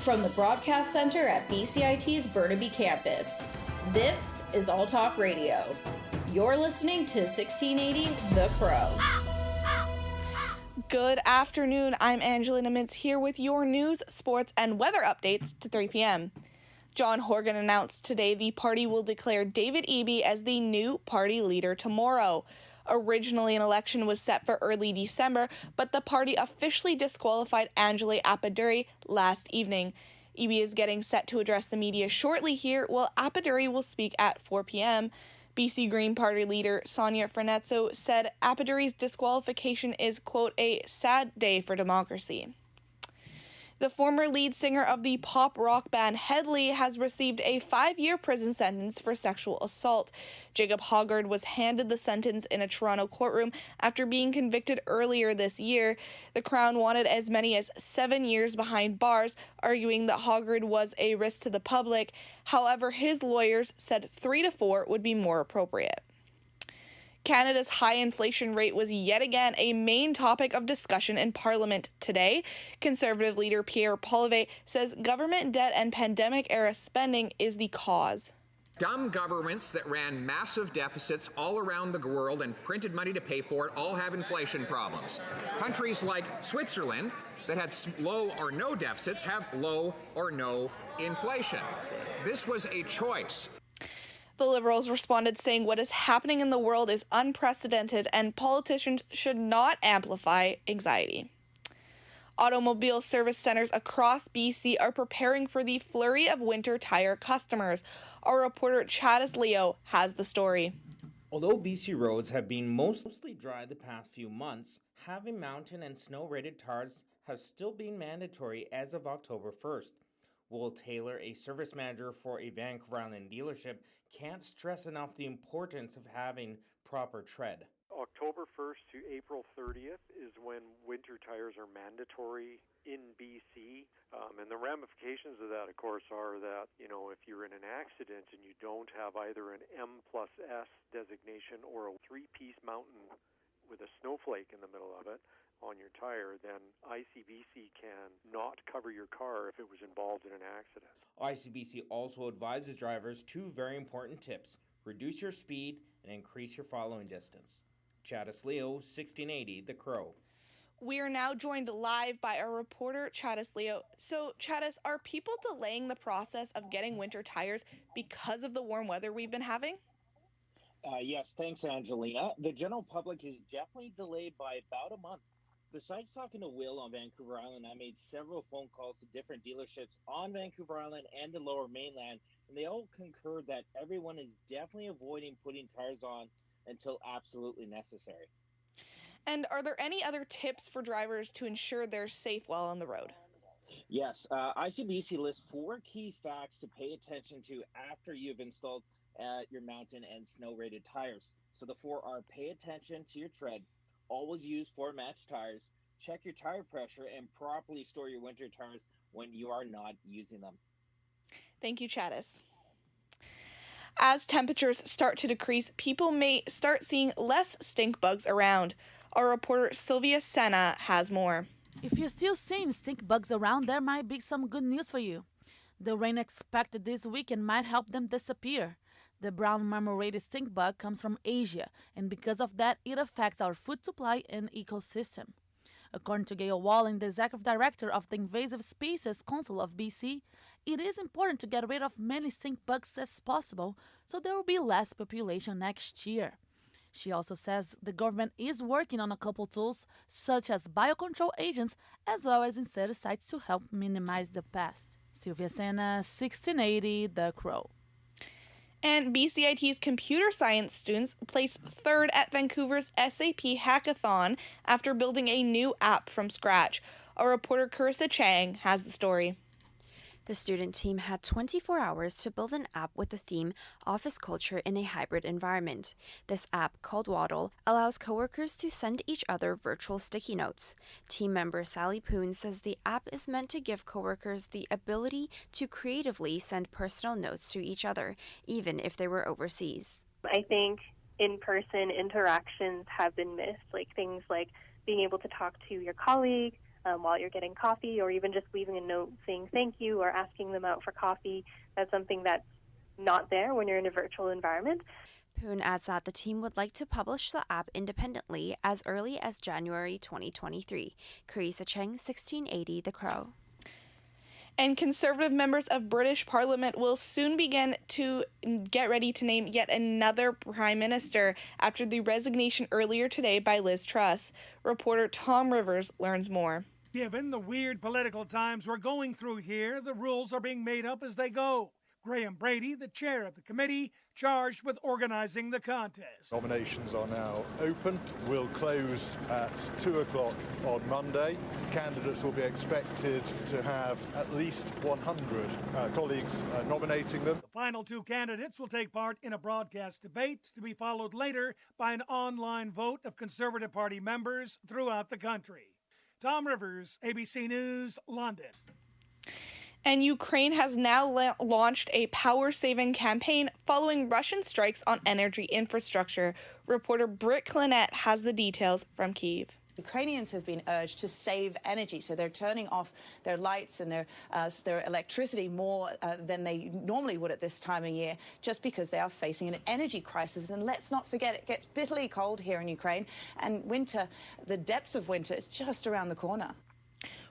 From the Broadcast Center at BCIT's Burnaby Campus, this is All Talk Radio. You're listening to 1680 The Crow. Good afternoon. I'm Angelina Mintz here with your news, sports, and weather updates to 3 p.m. John Horgan announced today the party will declare David Eby as the new party leader tomorrow. Originally, an election was set for early December, but the party officially disqualified Angela Appaduri last evening. Eby is getting set to address the media shortly here, while Appaduri will speak at 4 p.m. BC Green Party leader Sonia Frenetzo said Appaduri's disqualification is, quote, a sad day for democracy. The former lead singer of the pop rock band Headley has received a 5-year prison sentence for sexual assault. Jacob Hoggard was handed the sentence in a Toronto courtroom after being convicted earlier this year. The Crown wanted as many as 7 years behind bars, arguing that Hoggard was a risk to the public. However, his lawyers said 3 to 4 would be more appropriate. Canada's high inflation rate was yet again a main topic of discussion in Parliament today. Conservative leader Pierre Poilievre says government debt and pandemic-era spending is the cause. Dumb governments that ran massive deficits all around the world and printed money to pay for it all have inflation problems. Countries like Switzerland that had low or no deficits have low or no inflation. This was a choice. The Liberals responded saying what is happening in the world is unprecedented and politicians should not amplify anxiety. Automobile service centers across BC are preparing for the flurry of winter tire customers. Our reporter Chadis Leo has the story. Although BC roads have been mostly dry the past few months, having mountain and snow-rated tires have still been mandatory as of October 1st. Will Taylor, a service manager for a Vancouver Island dealership, can't stress enough the importance of having proper tread. October 1st to April 30th is when winter tires are mandatory in BC. And the ramifications of that, of course, are that, if you're in an accident and you don't have either an M+S designation or a 3-piece mountain with a snowflake in the middle of it on your tire, then ICBC can not cover your car if it was involved in an accident. ICBC also advises drivers 2 very important tips: reduce your speed and increase your following distance. Chadis Leo, 1680 The Crow. We are now joined live by our reporter Chadis Leo. So Chadis, are people delaying the process of getting winter tires because of the warm weather we've been having? Yes, thanks, Angelina. The general public is definitely delayed by about a month. Besides talking to Will on Vancouver Island, I made several phone calls to different dealerships on Vancouver Island and the Lower Mainland, and they all concur that everyone is definitely avoiding putting tires on until absolutely necessary. And are there any other tips for drivers to ensure they're safe while on the road? Yes, ICBC lists 4 key facts to pay attention to after you've installed your mountain and snow-rated tires. So the 4 are: pay attention to your tread, always use 4-match tires, check your tire pressure, and properly store your winter tires when you are not using them. Thank you, Chadis. As temperatures start to decrease, people may start seeing less stink bugs around. Our reporter Sylvia Senna has more. If you're still seeing stink bugs around, there might be some good news for you. The rain expected this weekend might help them disappear. The brown marmorated stink bug comes from Asia, and because of that, it affects our food supply and ecosystem. According to Gail Walling, the executive director of the Invasive Species Council of BC, it is important to get rid of many stink bugs as possible so there will be less population next year. She also says the government is working on a couple tools, such as biocontrol agents, as well as insecticides to help minimize the pest. Sylvia Senna, 1680 The Crow. And BCIT's computer science students placed 3rd at Vancouver's SAP Hackathon after building a new app from scratch. Our reporter Carissa Chang has the story. The student team had 24 hours to build an app with the theme Office Culture in a Hybrid Environment. This app, called Waddle, allows coworkers to send each other virtual sticky notes. Team member Sally Poon says the app is meant to give coworkers the ability to creatively send personal notes to each other, even if they were overseas. I think in-person interactions have been missed, like things like being able to talk to your colleague, while you're getting coffee, or even just leaving a note saying thank you or asking them out for coffee. That's something that's not there when you're in a virtual environment. Poon adds that the team would like to publish the app independently as early as January 2023. Carissa Cheng, 1680 The Crow. And Conservative members of British Parliament will soon begin to get ready to name yet another Prime Minister after the resignation earlier today by Liz Truss. Reporter Tom Rivers learns more. Given the weird political times we're going through here, the rules are being made up as they go. Graham Brady, the chair of the committee, charged with organizing the contest. Nominations are now open. Will close at 2 o'clock on Monday. Candidates will be expected to have at least 100 colleagues nominating them. The final two candidates will take part in a broadcast debate to be followed later by an online vote of Conservative Party members throughout the country. Tom Rivers, ABC News, London. And Ukraine has now launched a power-saving campaign following Russian strikes on energy infrastructure. Reporter Britt Clinette has the details from Kyiv. Ukrainians have been urged to save energy, so they're turning off their lights and their electricity more than they normally would at this time of year, just because they are facing an energy crisis. And let's not forget, it gets bitterly cold here in Ukraine, and winter, the depths of winter, is just around the corner.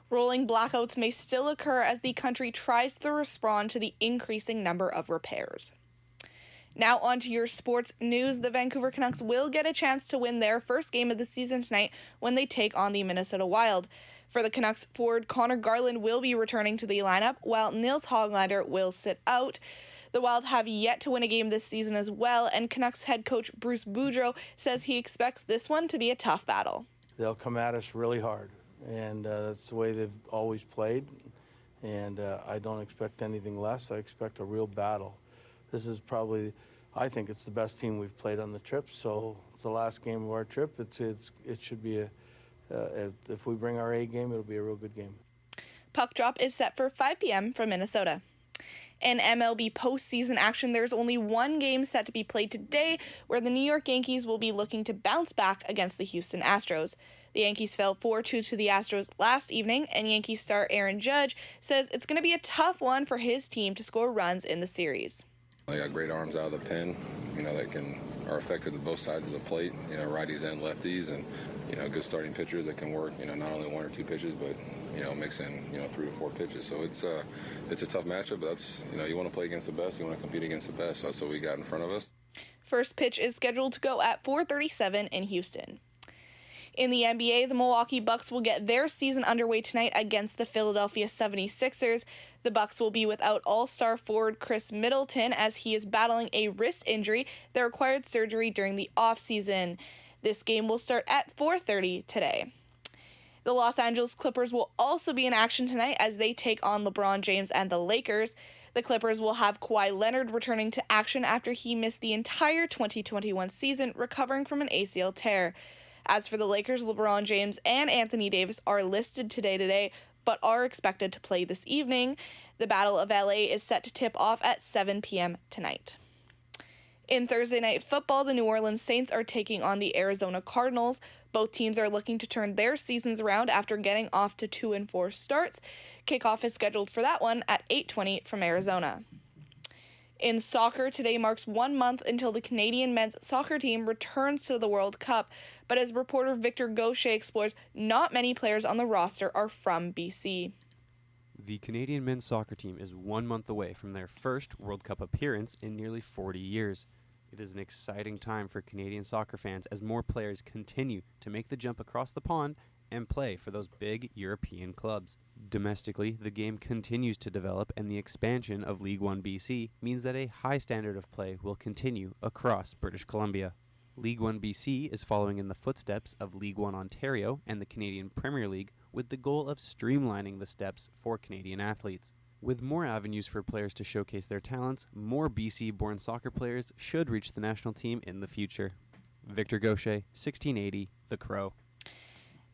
Rolling blackouts may still occur as the country tries to respond to the increasing number of repairs. Now on to your sports news. The Vancouver Canucks will get a chance to win their first game of the season tonight when they take on the Minnesota Wild. For the Canucks, forward Connor Garland will be returning to the lineup, while Nils Hoglander will sit out. The Wild have yet to win a game this season as well, and Canucks head coach Bruce Boudreau says he expects this one to be a tough battle. They'll come at us really hard, and that's the way they've always played, and I don't expect anything less. I expect a real battle. This is probably, I think it's the best team we've played on the trip, so it's the last game of our trip. It should be if we bring our A game, it'll be a real good game. Puck drop is set for 5 p.m. from Minnesota. In MLB postseason action, there's only one game set to be played today, where the New York Yankees will be looking to bounce back against the Houston Astros. The Yankees fell 4-2 to the Astros last evening, and Yankees star Aaron Judge says it's going to be a tough one for his team to score runs in the series. They got great arms out of the pen, that are effective to both sides of the plate, righties and lefties, and, good starting pitchers that can work, not only one or two pitches, but, mix in, 3 to 4 pitches. So it's a tough matchup, but that's, you want to play against the best, you want to compete against the best. So that's what we got in front of us. First pitch is scheduled to go at 4:37 in Houston. In the NBA, the Milwaukee Bucks will get their season underway tonight against the Philadelphia 76ers. The Bucks will be without all-star forward Chris Middleton as he is battling a wrist injury that required surgery during the offseason. This game will start at 4:30 today. The Los Angeles Clippers will also be in action tonight as they take on LeBron James and the Lakers. The Clippers will have Kawhi Leonard returning to action after he missed the entire 2021 season recovering from an ACL tear. As for the Lakers, LeBron James and Anthony Davis are listed today, but are expected to play this evening. The Battle of LA is set to tip off at 7 p.m. tonight. In Thursday night football, the New Orleans Saints are taking on the Arizona Cardinals. Both teams are looking to turn their seasons around after getting off to 2-4 starts. Kickoff is scheduled for that one at 8:20 from Arizona. In soccer, today marks 1 month until the Canadian men's soccer team returns to the World Cup. But as reporter Victor Gaucher explores, not many players on the roster are from BC. The Canadian men's soccer team is 1 month away from their first World Cup appearance in nearly 40 years. It is an exciting time for Canadian soccer fans as more players continue to make the jump across the pond and play for those big European clubs. Domestically, the game continues to develop, and the expansion of League One BC means that a high standard of play will continue across British Columbia. League One BC is following in the footsteps of League One Ontario and the Canadian Premier League with the goal of streamlining the steps for Canadian athletes. With more avenues for players to showcase their talents, more BC-born soccer players should reach the national team in the future. Victor Gaucher, 1680, The Crow.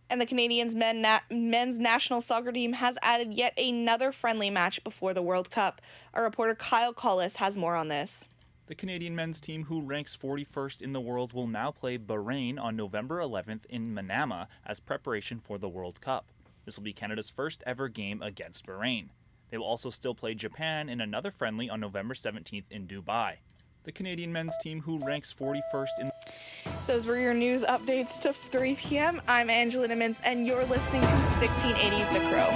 And the Canadians men's national soccer team has added yet another friendly match before the World Cup. Our reporter Kyle Collis has more on this. The Canadian men's team, who ranks 41st in the world, will now play Bahrain on November 11th in Manama as preparation for the World Cup. This will be Canada's first ever game against Bahrain. They will also still play Japan in another friendly on November 17th in Dubai. The Canadian men's team, who ranks 41st in... Those were your news updates to 3 p.m. I'm Angelina Mintz, and you're listening to 1680 The Crow.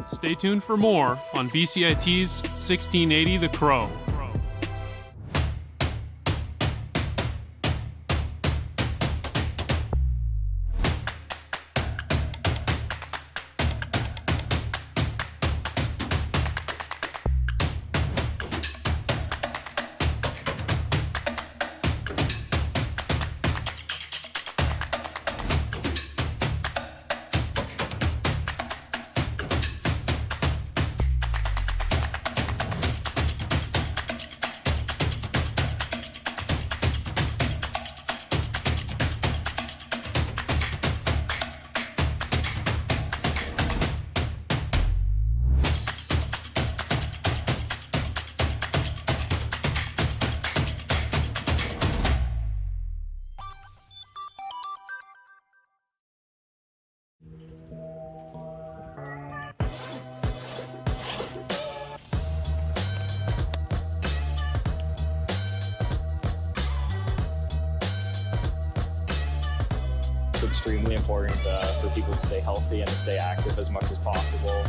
Stay tuned for more on BCIT's 1680 The Crow. It's extremely important for people to stay healthy and to stay active as much as possible.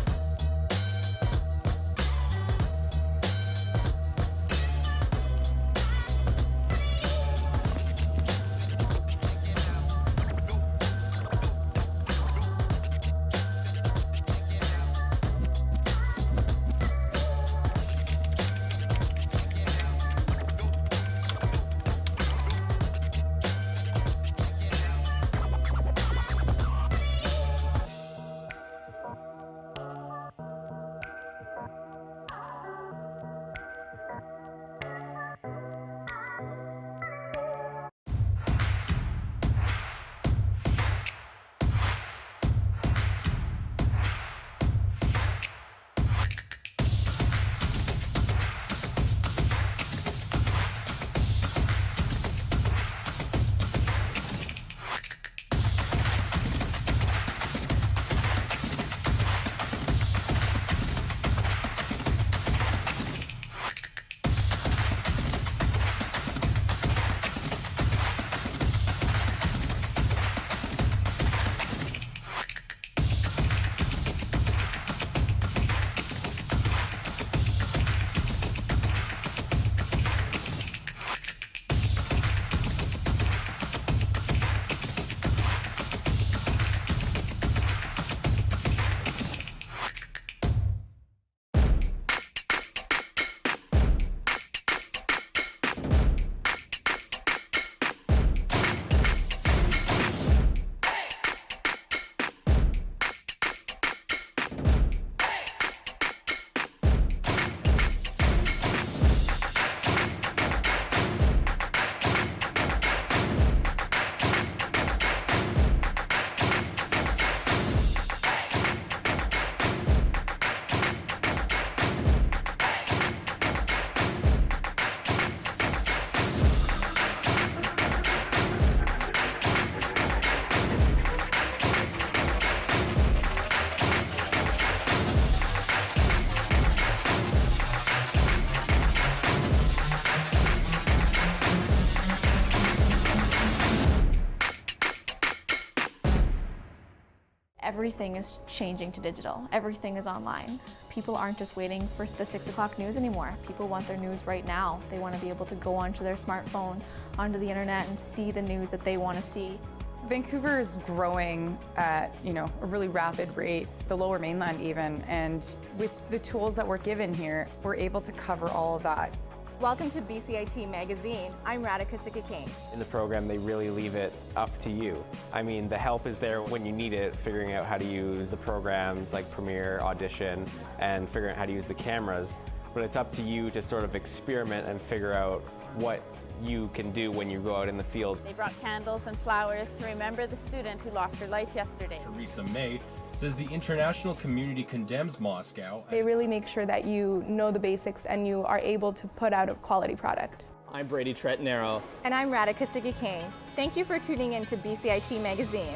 Everything is changing to digital. Everything is online. People aren't just waiting for the 6 o'clock news anymore. People want their news right now. They want to be able to go onto their smartphone, onto the internet, and see the news that they want to see. Vancouver is growing at, a really rapid rate, the Lower Mainland even, and with the tools that we're given here, we're able to cover all of that. Welcome to BCIT Magazine. I'm Radhika Sikka-King. In the program, they really leave it up to you. I mean, the help is there when you need it, figuring out how to use the programs like Premiere, Audition, and figuring out how to use the cameras. But it's up to you to sort of experiment and figure out what you can do when you go out in the field. They brought candles and flowers to remember the student who lost her life yesterday. Theresa May says the international community condemns Moscow. They really make sure that you know the basics and you are able to put out a quality product. I'm Brady Tretanero. And I'm Radhika Kane. Thank you for tuning in to BCIT Magazine.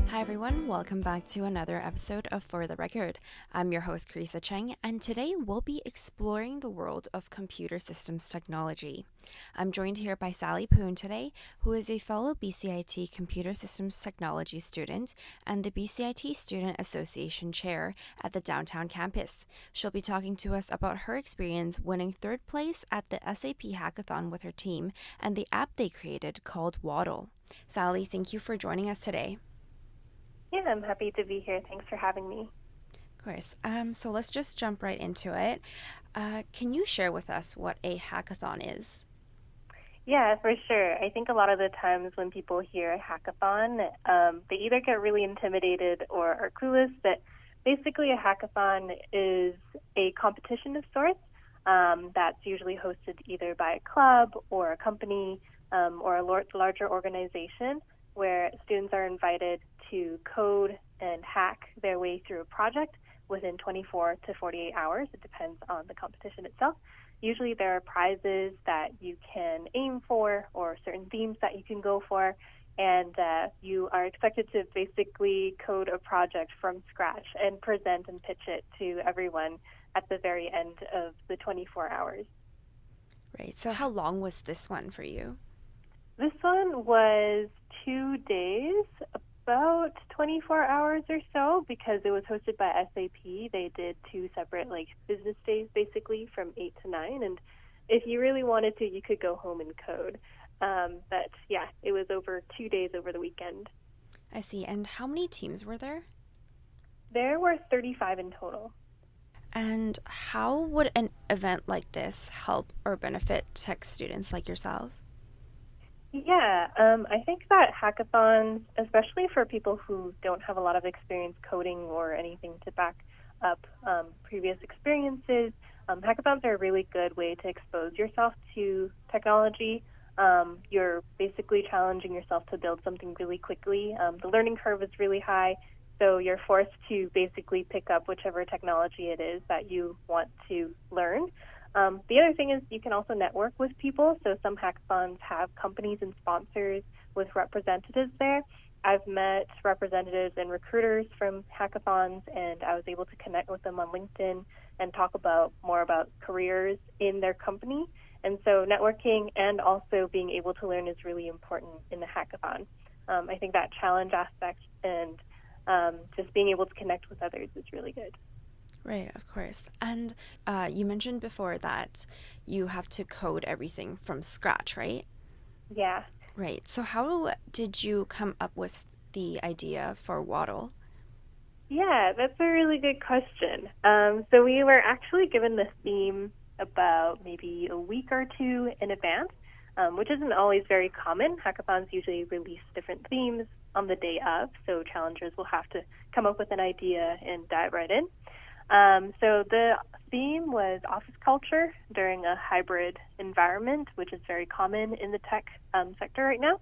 Hi everyone, welcome back to another episode of For the Record. I'm your host, Carissa Cheng, and today we'll be exploring the world of computer systems technology. I'm joined here by Sally Poon today, who is a fellow BCIT Computer Systems Technology student and the BCIT Student Association Chair at the downtown campus. She'll be talking to us about her experience winning third place at the SAP Hackathon with her team and the app they created called Waddle. Sally, thank you for joining us today. Yeah, I'm happy to be here. Thanks for having me. Of course. So let's just jump right into it. Can you share with us what a hackathon is? Yeah, for sure. I think a lot of the times when people hear a hackathon, they either get really intimidated or are clueless. But basically, a hackathon is a competition of sorts that's usually hosted either by a club or a company or a larger organization, where students are invited to code and hack their way through a project within 24 to 48 hours. It depends on the competition itself. Usually there are prizes that you can aim for or certain themes that you can go for, and you are expected to basically code a project from scratch and present and pitch it to everyone at the very end of the 24 hours. Right. So how long was this one for you? This one was 2 days, about 24 hours or so, because it was hosted by SAP. They did 2 separate business days, basically, from 8 to 9. And if you really wanted to, you could go home and code. But yeah, it was over 2 days over the weekend. I see. And how many teams were there? There were 35 in total. And how would an event like this help or benefit tech students like yourself? Yeah, I think that hackathons, especially for people who don't have a lot of experience coding or anything to back up previous experiences, hackathons are a really good way to expose yourself to technology. You're basically challenging yourself to build something really quickly. The learning curve is really high, so you're forced to basically pick up whichever technology it is that you want to learn. The other thing is you can also network with people. So some hackathons have companies and sponsors with representatives there. I've met representatives and recruiters from hackathons, and I was able to connect with them on LinkedIn and talk more about careers in their company. And so networking and also being able to learn is really important in the hackathon. I think that challenge aspect and just being able to connect with others is really good. Right, of course. And you mentioned before that you have to code everything from scratch, right? Yeah. Right. So how did you come up with the idea for Waddle? Yeah, that's a really good question. So we were actually given the theme about maybe a week or two in advance, which isn't always very common. Hackathons usually release different themes on the day of, so challengers will have to come up with an idea and dive right in. So the theme was office culture during a hybrid environment, which is very common in the tech sector right now.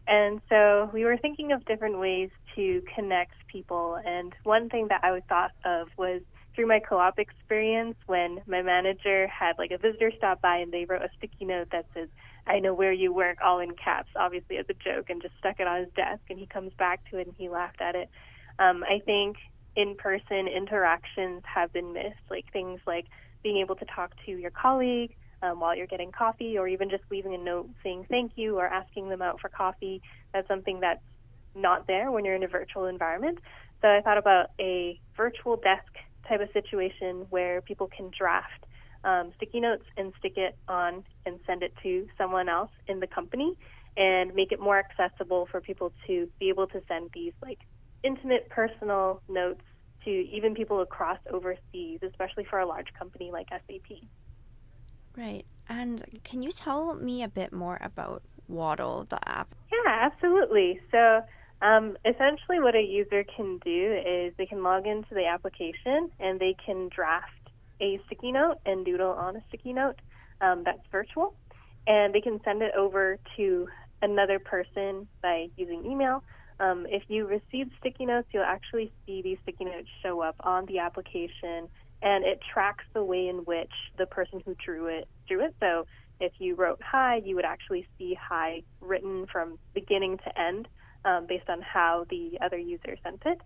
And so we were thinking of different ways to connect people. And one thing that I thought of was through my co-op experience when my manager had a visitor stop by and they wrote a sticky note that says, "I know where you work," all in caps, obviously as a joke, and just stuck it on his desk. And he comes back to it and he laughed at it. I think in-person interactions have been missed, things like being able to talk to your colleague while you're getting coffee, or even just leaving a note saying thank you or asking them out for coffee. That's something that's not there when you're in a virtual environment. So I thought about a virtual desk type of situation where people can draft sticky notes and stick it on and send it to someone else in the company, and make it more accessible for people to be able to send these intimate personal notes to even people across overseas, especially for a large company like SAP. Right. And can you tell me a bit more about Waddle, the app? Yeah, absolutely. So Essentially, what a user can do is they can log into the application and they can draft a sticky note and doodle on a sticky note that's virtual, and they can send it over to another person by using email. If you receive sticky notes, you'll actually see these sticky notes show up on the application, and it tracks the way in which the person who drew it. So if you wrote hi, you would actually see hi written from beginning to end based on how the other user sent it.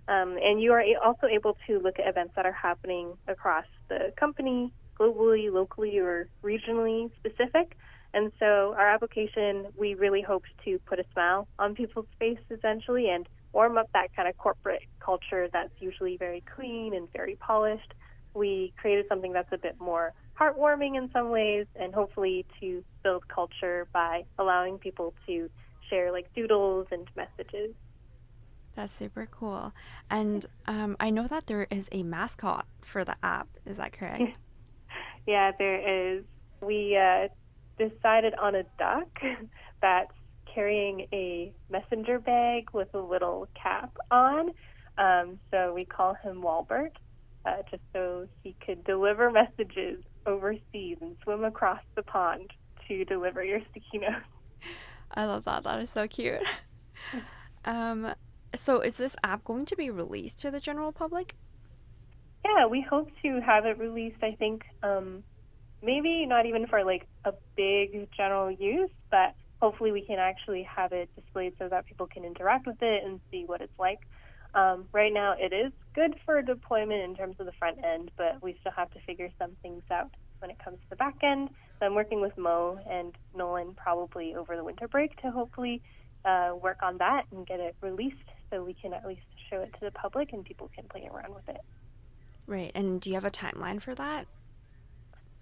And you are also able to look at events that are happening across the company, globally, locally, or regionally specific. And so our application, we really hoped to put a smile on people's face, essentially, and warm up that kind of corporate culture that's usually very clean and very polished. We created something that's a bit more heartwarming in some ways, and hopefully to build culture by allowing people to share like doodles and messages. That's super cool. And I know that there is a mascot for the app. Is that correct? Yeah, there is. We decided on a duck that's carrying a messenger bag with a little cap on. So we call him Walbert, just so he could deliver messages overseas and swim across the pond to deliver your sticky notes. I love that. That is so cute. So is this app going to be released to the general public? Yeah, we hope to have it released, I think, maybe not even for like a big general use, but hopefully we can actually have it displayed so that people can interact with it and see what it's like. Right now it is good for deployment in terms of the front end, but we still have to figure some things out when it comes to the back end. So I'm working with Mo and Nolan probably over the winter break to hopefully work on that and get it released so we can at least show it to the public and people can play around with it. Right. And do you have a timeline for that?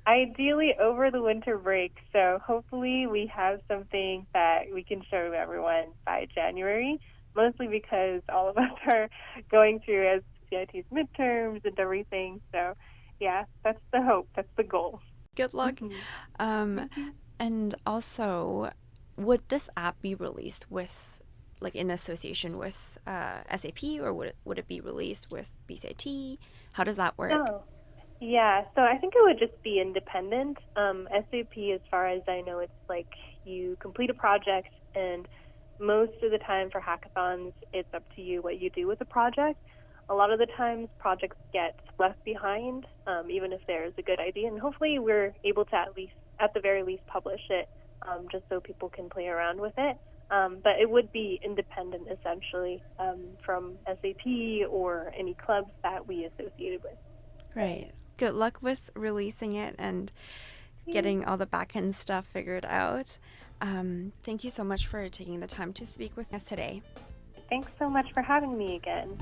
Ideally over the winter break, so hopefully we have something that we can show everyone by January, mostly because all of us are going through as BCIT's midterms and everything. So yeah, that's the hope, that's the goal. Good luck. And also, would this app be released with, like, in association with SAP, or would it be released with BCIT? How does that work? Oh, yeah. So I think it would just be independent. SAP, as far as I know, it's like you complete a project, and most of the time for hackathons, it's up to you what you do with the project. A lot of the times, projects get left behind, even if there's a good idea, and hopefully we're able to at the very least, publish it, just so people can play around with it. But it would be independent, essentially, from SAP or any clubs that we associated with. Right. Good luck with releasing it and getting all the back-end stuff figured out. Thank you so much for taking the time to speak with us today. Thanks so much for having me again.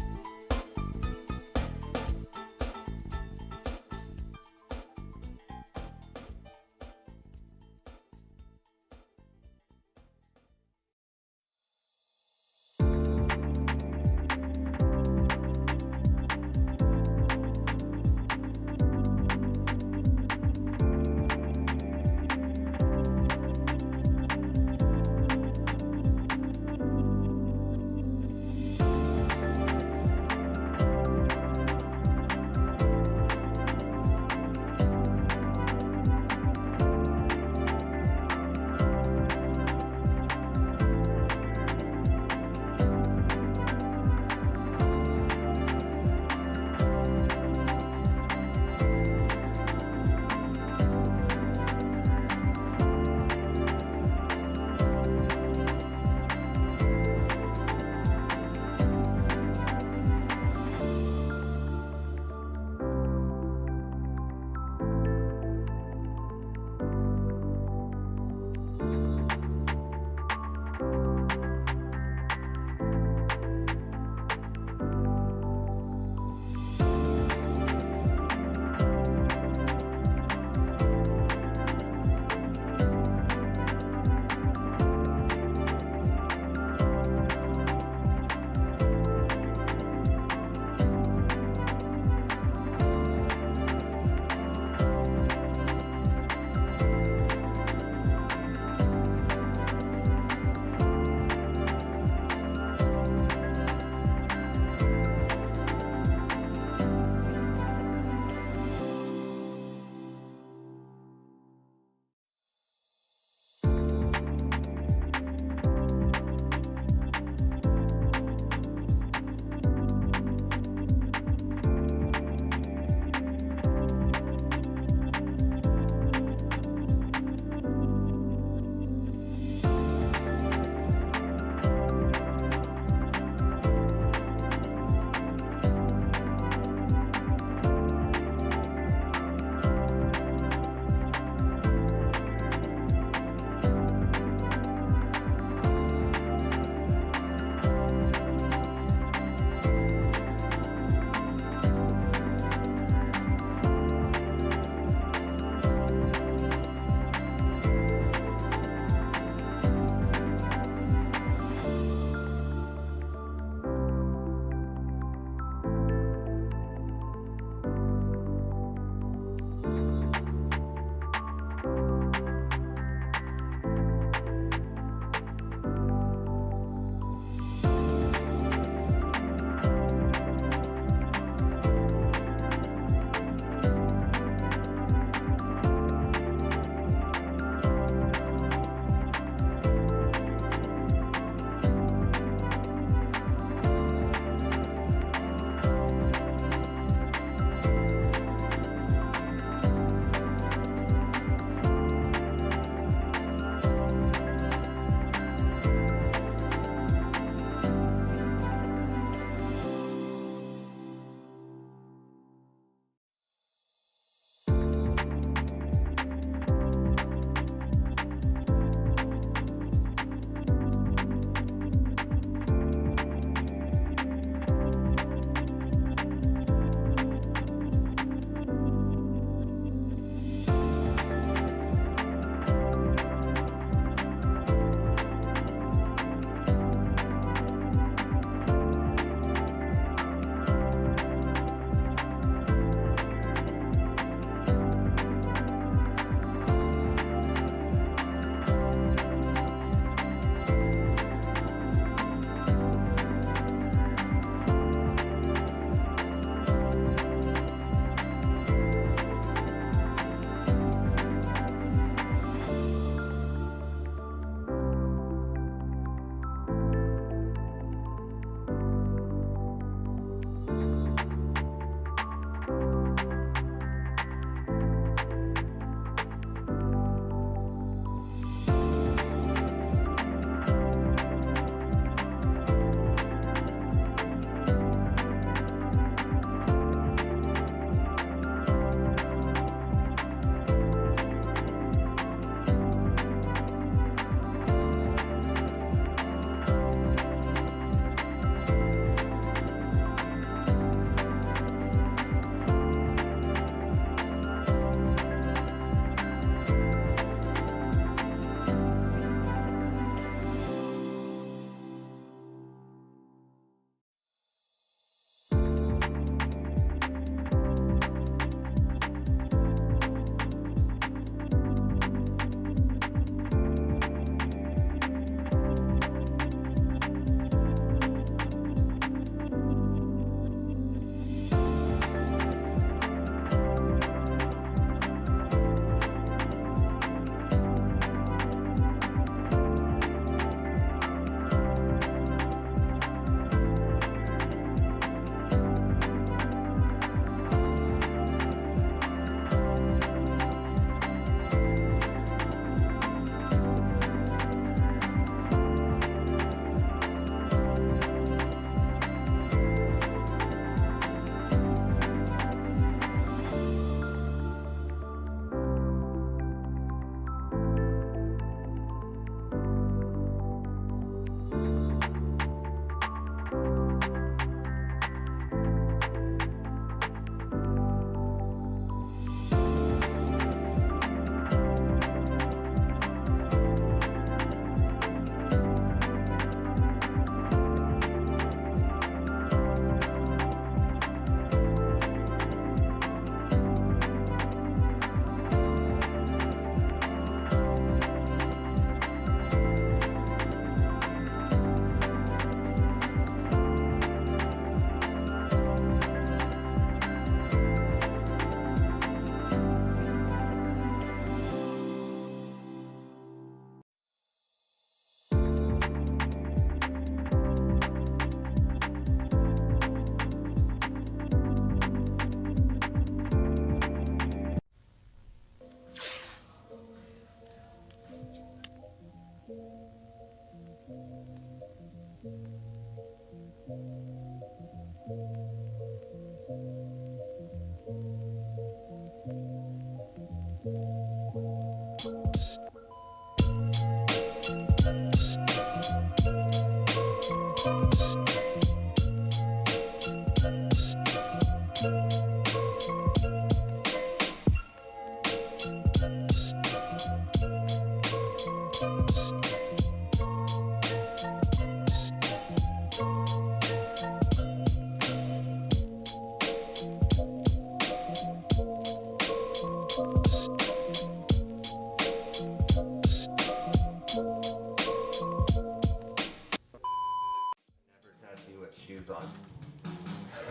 shoes on.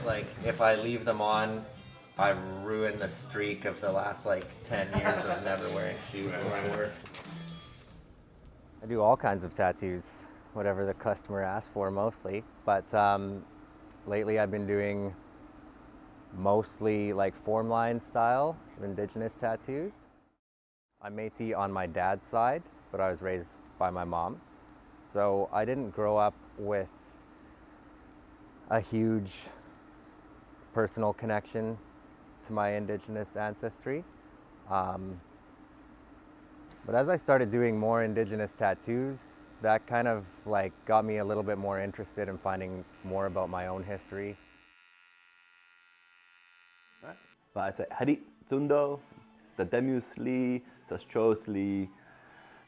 Like, if I leave them on, I ruin the streak of the last, 10 years of never wearing shoes when I work. I do all kinds of tattoos, whatever the customer asks for mostly. But lately I've been doing mostly form line style of indigenous tattoos. I'm Métis on my dad's side, but I was raised by my mom. So I didn't grow up with a huge personal connection to my indigenous ancestry. But as I started doing more indigenous tattoos, that kind of got me a little bit more interested in finding more about my own history. Hari Tundo, Tatemusli, Saschosli,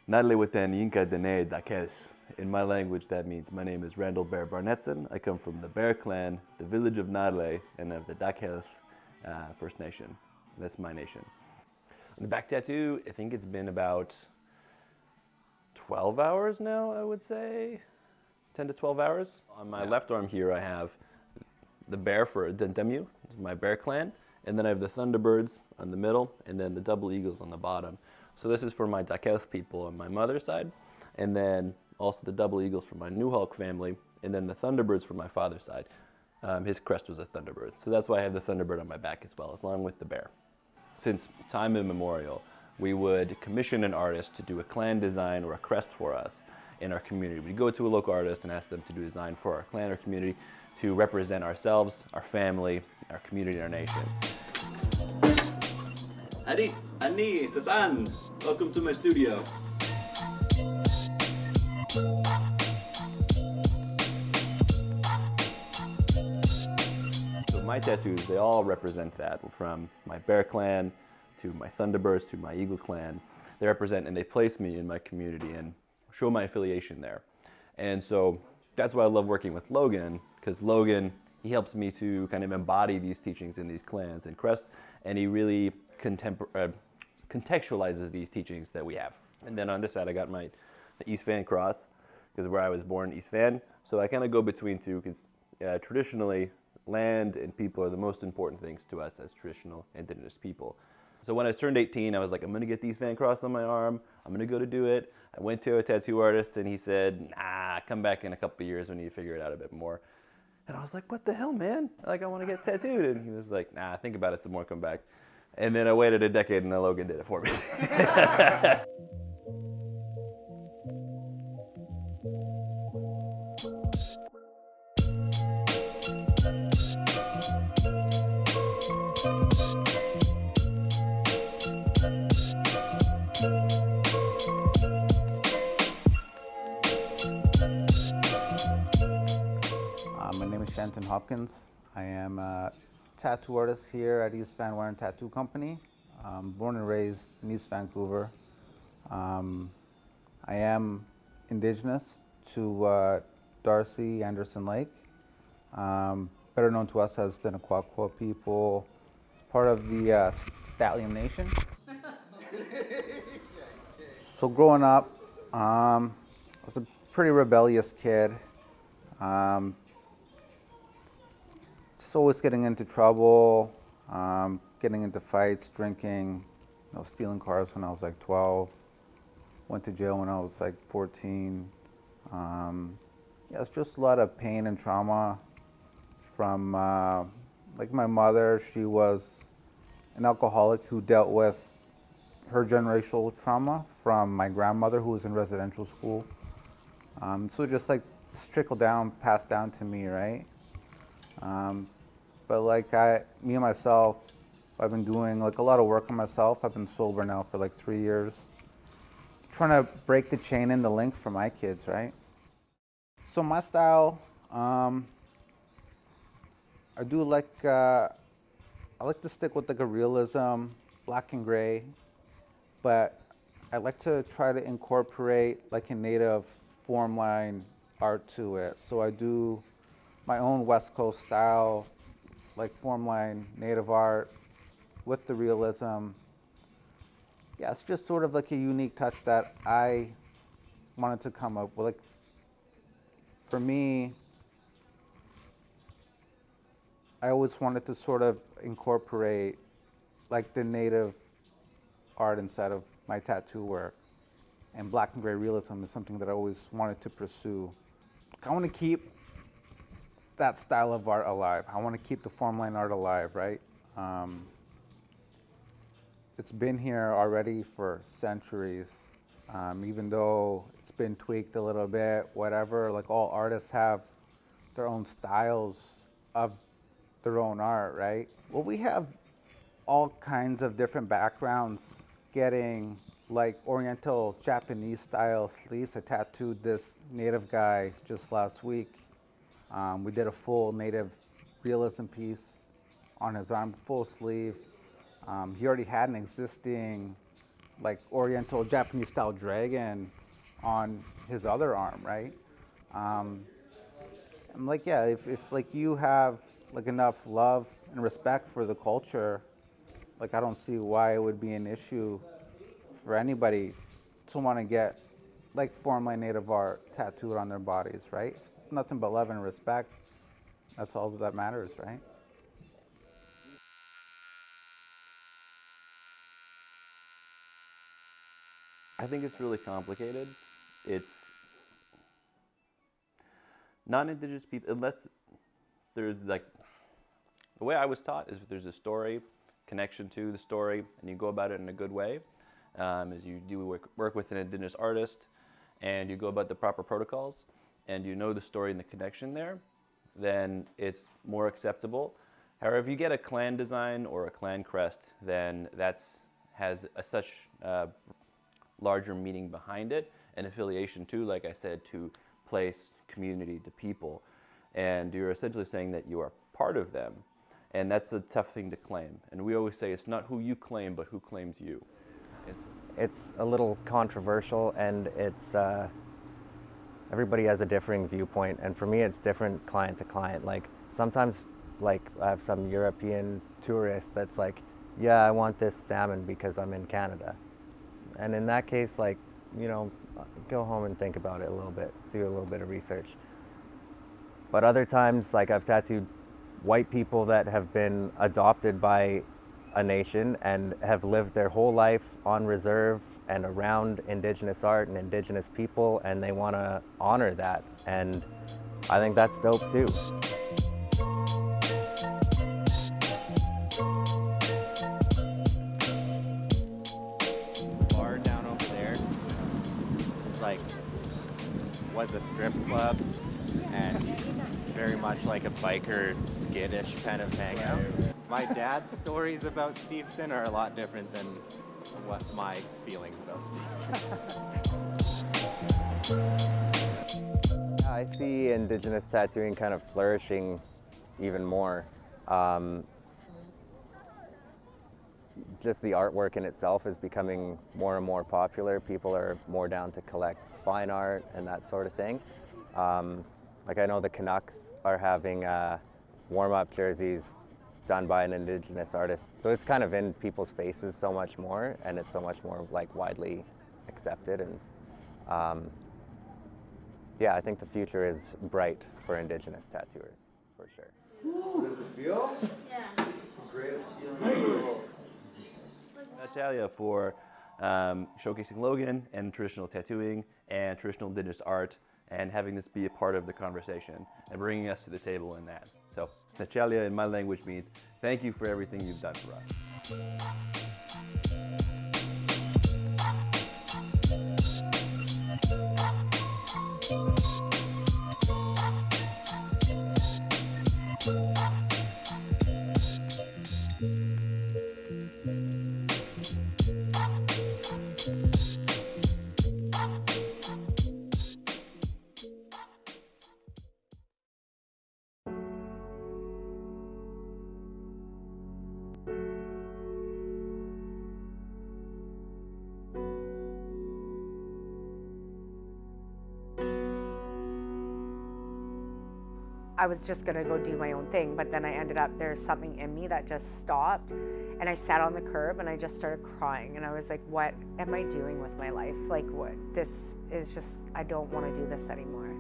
Nadle Witen Yinka Dene Dakes. In my language, that means my name is Randall Bear Barnettson. I come from the Bear Clan, the village of Nadle, and of the Dakes First Nation. That's my nation. On the back tattoo, I think it's been about 12 hours now, I would say. 10 to 12 hours. On my left arm here, I have the bear for Dentemu, my Bear Clan. And then I have the Thunderbirds on the middle, and then the double eagles on the bottom. So this is for my Daketh people on my mother's side, and then also the double eagles for my Newhawk family, and then the Thunderbirds for my father's side. His crest was a Thunderbird. So that's why I have the Thunderbird on my back as well, along with the bear. Since time immemorial, we would commission an artist to do a clan design or a crest for us in our community. We'd go to a local artist and ask them to do a design for our clan or community to represent ourselves, our family, our community, our nation. Adi, Ani, Sasan, welcome to my studio. So my tattoos, they all represent that, from my Bear Clan to my Thunderbirds to my Eagle Clan. They represent and they place me in my community and show my affiliation there. And so that's why I love working with Logan, because Logan, he helps me to kind of embody these teachings in these clans and crests, and he really contextualizes these teachings that we have. And then on this side, I got the East Van cross, because where I was born, East Van. So I kind of go between two, because traditionally, land and people are the most important things to us as traditional indigenous people. So when I turned 18, I was like, I'm going to get the East Van cross on my arm. I'm going to go to do it. I went to a tattoo artist, and he said, nah, come back in a couple of years when you figure it out a bit more. And I was like, what the hell, man? I want to get tattooed. And he was like, nah, think about it some more, come back. And then I waited a decade, and Logan did it for me. My name is Shanton Hopkins. I am a tattoo artist here at East Van Warren Tattoo Company. Born and raised in East Vancouver. I am indigenous to Darcy Anderson Lake, better known to us as the Naquaqua people. It's part of the Stallion Nation. So growing up, I was a pretty rebellious kid. Just always getting into trouble, getting into fights, drinking, stealing cars when I was 12. Went to jail when I was 14. It's just a lot of pain and trauma from my mother. She was an alcoholic who dealt with her generational trauma from my grandmother, who was in residential school. So just trickled down, passed down to me, right? But me and myself, I've been doing a lot of work on myself. I've been sober now for 3 years. Trying to break the chain and the link for my kids, right? So my style, I like to stick with a realism, black and gray, but I like to try to incorporate a native form line art to it. So I do my own West Coast style, form line, native art with the realism. Yeah, it's just sort of a unique touch that I wanted to come up with. For me, I always wanted to sort of incorporate like the native art inside of my tattoo work. And black and gray realism is something that I always wanted to pursue. I want to keep that style of art alive. I want to keep the form line art alive, right? It's been here already for centuries, even though it's been tweaked a little bit, whatever. Like all artists have their own styles of their own art, right? Well, we have all kinds of different backgrounds getting like Oriental Japanese style sleeves. I tattooed this native guy just last week. We did a full native realism piece on his arm, full sleeve. He already had an existing like Oriental Japanese style dragon on his other arm, right? I'm like, yeah, if like you have like enough love and respect for the culture, like I don't see why it would be an issue for anybody to want to get like form line native art tattooed on their bodies, right? If it's nothing but love and respect, that's all that matters, right? I think it's really complicated. It's non-Indigenous people, unless there's like, the way I was taught is if there's a story, connection to the story, and you go about it in a good way, as you do work with an Indigenous artist, and you go about the proper protocols, and you know the story and the connection there, then it's more acceptable. However, if you get a clan design or a clan crest, then that has such larger meaning behind it, and affiliation to, like I said, to place, community, to people. And you're essentially saying that you are part of them. And that's a tough thing to claim. And we always say it's not who you claim, but who claims you. It's a little controversial, and it's everybody has a differing viewpoint, and for me it's different client to client. Like sometimes, like I have some European tourist that's like, yeah, I want this salmon because I'm in Canada. And in that case, like, you know, go home and think about it a little bit, do a little bit of research. But other times, like I've tattooed white people that have been adopted by a nation and have lived their whole life on reserve and around Indigenous art and Indigenous people, and they want to honor that. And I think that's dope too. Bar down over there is like, was a strip club and very much like a biker skittish kind of hangout. My dad's stories about Steveston are a lot different than what my feelings about Steveston. I see Indigenous tattooing kind of flourishing even more. Just the artwork in itself is becoming more and more popular. People are more down to collect fine art and that sort of thing. Like I know the Canucks are having warm-up jerseys done by an Indigenous artist. So it's kind of in people's faces so much more, and it's so much more like widely accepted. And yeah, I think the future is bright for Indigenous tattooers, for sure. Does it feel? Yeah. Greatest feeling. Natalia for showcasing Logan and traditional tattooing and traditional Indigenous art, and having this be a part of the conversation and bringing us to the table in that. So, Snachalia in my language means thank you for everything you've done for us. I was just gonna go do my own thing, but then I ended up, there's something in me that just stopped, and I sat on the curb and I just started crying, and I was like, what am I doing with my life? Like, what? This is just, I don't want to do this anymore.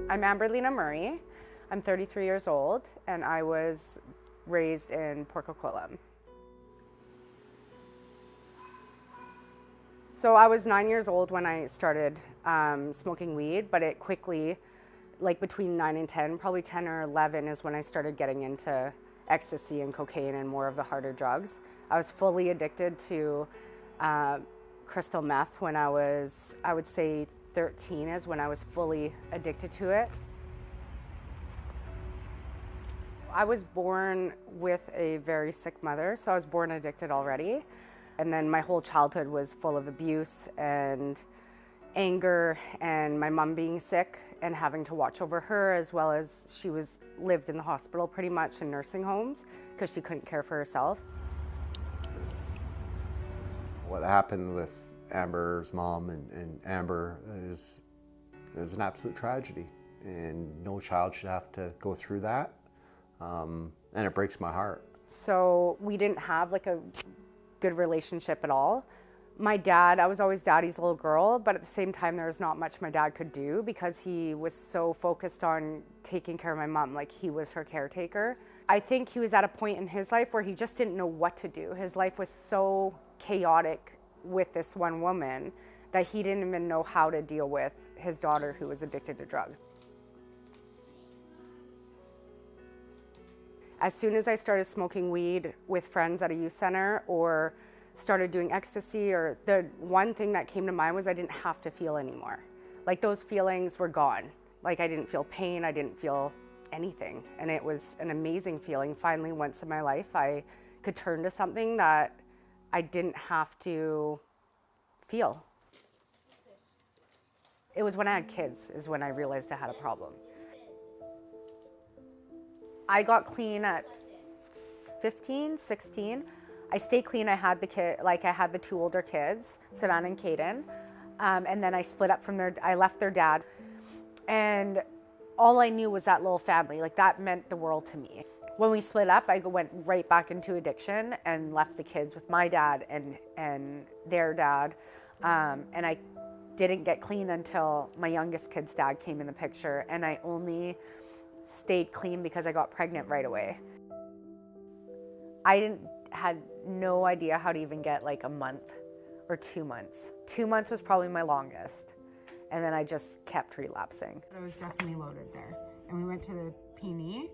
I'm Amberlina Murray. I'm 33 years old, and I was raised in Port Coquitlam. So I was 9 years old when I started smoking weed, but it quickly, like between 9 and 10, probably 10 or 11 is when I started getting into ecstasy and cocaine and more of the harder drugs. I was fully addicted to crystal meth when I would say 13 is when I was fully addicted to it. I was born with a very sick mother, so I was born addicted already. And then my whole childhood was full of abuse and anger and my mom being sick and having to watch over her, as well as she lived in the hospital pretty much in nursing homes because she couldn't care for herself. What happened with Amber's mom and Amber is an absolute tragedy, and no child should have to go through that, and it breaks my heart. So we didn't have like a good relationship at all. My dad, I was always daddy's little girl, but at the same time there was not much my dad could do because he was so focused on taking care of my mom, like he was her caretaker. I think he was at a point in his life where he just didn't know what to do. His life was so chaotic with this one woman that he didn't even know how to deal with his daughter who was addicted to drugs. As soon as I started smoking weed with friends at a youth center or started doing ecstasy, or the one thing that came to mind was I didn't have to feel anymore. Like those feelings were gone. Like I didn't feel pain, I didn't feel anything. And it was an amazing feeling. Finally, once in my life, I could turn to something that I didn't have to feel. It was when I had kids is when I realized I had a problem. I got clean at 15, 16. I stayed clean. I had the two older kids, Savannah and Caden. And then I split up from I left their dad. And all I knew was that little family. Like that meant the world to me. When we split up, I went right back into addiction and left the kids with my dad and their dad. And I didn't get clean until my youngest kid's dad came in the picture. And I only stayed clean because I got pregnant right away. I had no idea how to even get like a month or 2 months. 2 months was probably my longest. And then I just kept relapsing. I was definitely loaded there. And we went to the P&E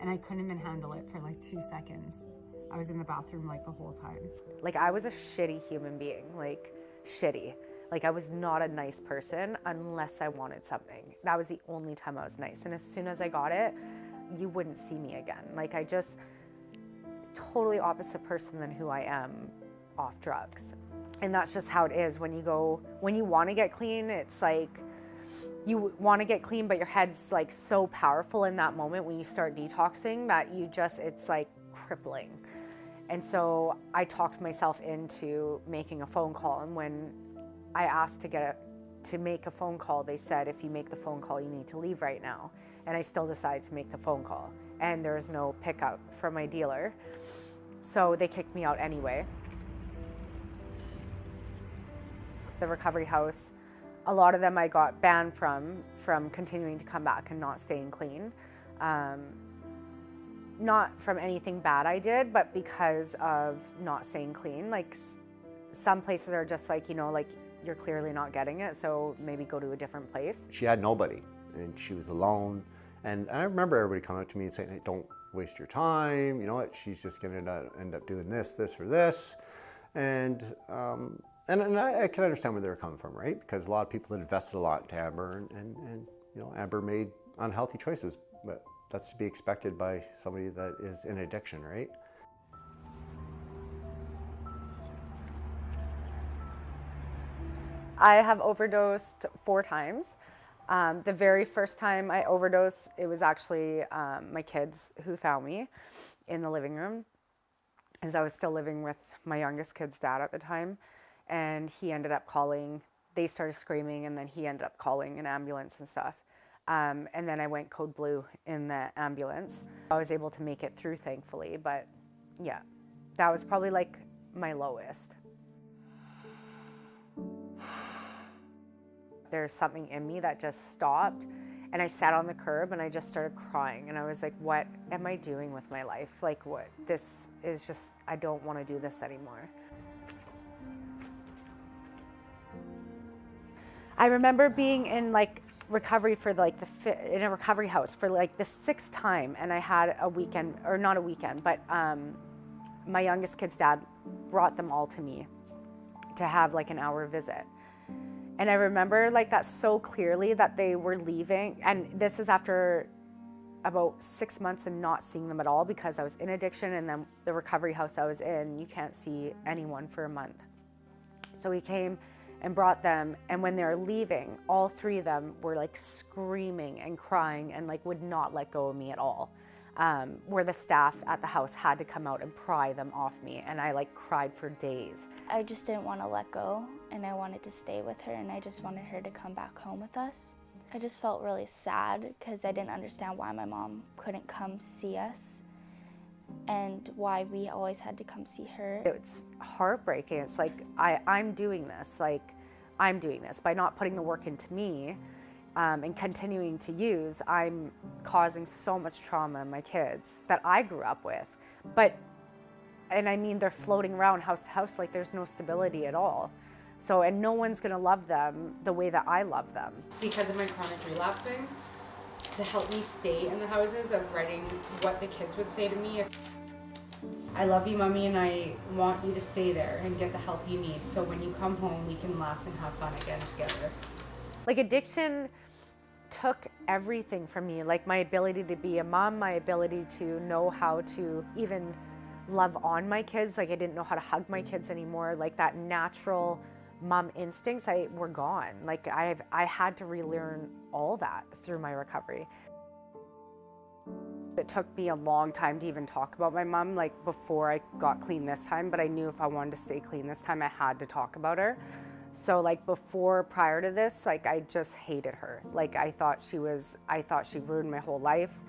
and I couldn't even handle it for like 2 seconds. I was in the bathroom like the whole time. Like I was a shitty human being, like shitty. Like I was not a nice person unless I wanted something. That was the only time I was nice. And as soon as I got it, you wouldn't see me again. Like I just, totally opposite person than who I am off drugs. And that's just how it is when you want to get clean, it's like, you want to get clean, but your head's like so powerful in that moment when you start detoxing that it's like crippling. And so I talked myself into making a phone call. And when I asked to make a phone call, they said, if you make the phone call, you need to leave right now. And I still decided to make the phone call. And there was no pickup from my dealer. So they kicked me out anyway. The recovery house, a lot of them I got banned from continuing to come back and not staying clean. Not from anything bad I did, but because of not staying clean. Like some places are just like, like you're clearly not getting it, so maybe go to a different place. She had nobody, and she was alone. And I remember everybody coming up to me and saying, hey, don't waste your time, you know what, she's just gonna end up doing this, or this. And I can understand where they were coming from, right? Because a lot of people had invested a lot into Amber, and Amber made unhealthy choices, but that's to be expected by somebody that is in addiction, right? I have overdosed 4 times. The very first time I overdosed, it was actually my kids who found me in the living room, as I was still living with my youngest kid's dad at the time. And he ended up calling, they started screaming, and then he ended up calling an ambulance and stuff. And then I went code blue in the ambulance. I was able to make it through, thankfully, but yeah, that was probably like my lowest. There's something in me that just stopped, And I sat on the curb and I just started crying. And I was like, what am I doing with my life? Like, what? This is just, I don't want to do this anymore. I remember being in like recovery for like in a recovery house for like the 6th time, and I had a weekend, or not a weekend, but my youngest kid's dad brought them all to me to have like an hour visit. And I remember like that so clearly, that they were leaving, and this is after about 6 months and not seeing them at all because I was in addiction, and then the recovery house I was in, you can't see anyone for a month. So he came and brought them, and when they were leaving, all 3 of them were like screaming and crying and like would not let go of me at all. Where the staff at the house had to come out and pry them off me, and I like cried for days. I just didn't want to let go, and I wanted to stay with her, and I just wanted her to come back home with us. I just felt really sad because I didn't understand why my mom couldn't come see us and why we always had to come see her. It's heartbreaking. It's like, I'm doing this, by not putting the work into me and continuing to use, I'm causing so much trauma in my kids that I grew up with. And I mean, they're floating around house to house like there's no stability at all. So, and no one's gonna love them the way that I love them. Because of my chronic relapsing, to help me stay in the houses, of writing what the kids would say to me. I love you, Mommy, and I want you to stay there and get the help you need, so when you come home, we can laugh and have fun again together. Like, addiction took everything from me, like my ability to be a mom, my ability to know how to even love on my kids. Like, I didn't know how to hug my kids anymore. Like, that natural mom instincts were gone. Like, I had to relearn all that through my recovery. It took me a long time to even talk about my mom, like before I got clean this time, but I knew if I wanted to stay clean this time, I had to talk about her. So like prior to this, like I just hated her. Like I thought she ruined my whole life.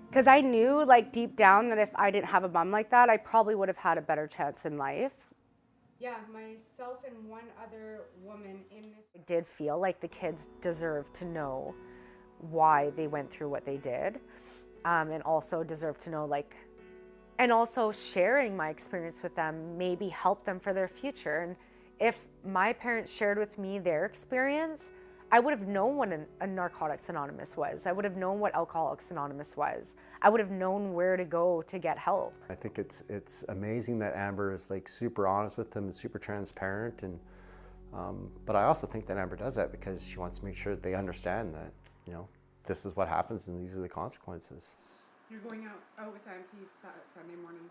Because I knew like deep down that if I didn't have a mom like that, I probably would have had a better chance in life. Yeah, myself and one other woman in this. I did feel like the kids deserved to know why they went through what they did. And also deserve to know, like, and also sharing my experience with them maybe help them for their future. And if my parents shared with me their experience, I would have known what a Narcotics Anonymous was. I would have known what Alcoholics Anonymous was. I would have known where to go to get help. I think it's amazing that Amber is like super honest with them and super transparent. And but I also think that Amber does that because she wants to make sure that they understand that, you know, this is what happens and these are the consequences. You're going out with Auntie Sunday morning.